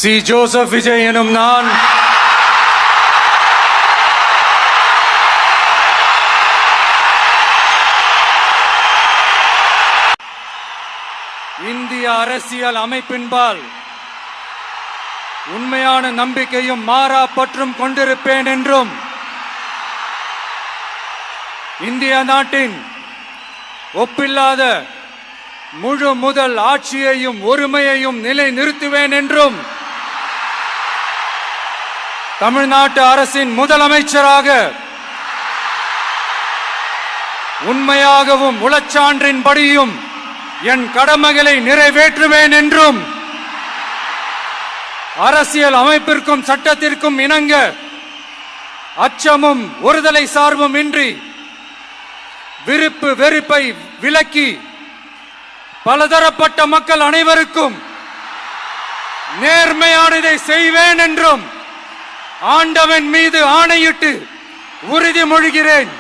C. Joseph Vijay எனும் நான் இந்திய அரசியல் அமைப்பின்பால் உண்மையான நம்பிக்கையும் மாறா பற்றும் கொண்டிருப்பேன் என்றும் இந்திய நாட்டின் ஒப்பில்லாத முழு முதல் ஆட்சியையும் ஒருமையையும் நிலை நிறுத்துவேன் என்றும் தமிழ்நாட்டு அரசின் முதலமைச்சராக உண்மையாகவும் உளச்சான்றின்படியும் என் கடமைகளை நிறைவேற்றுவேன் என்றும் அரசியல் அமைப்பிற்கும் சட்டத்திற்கும் இணங்க அச்சமும் ஒருதலை சார்பும் இன்றி விருப்பு வெறுப்பை விலக்கி பலதரப்பட்ட மக்கள் அனைவருக்கும் நேர்மையானதை செய்வேன் என்றும் ஆண்டவன் மீது ஆணையிட்டு உறுதிமொழிகிறேன்.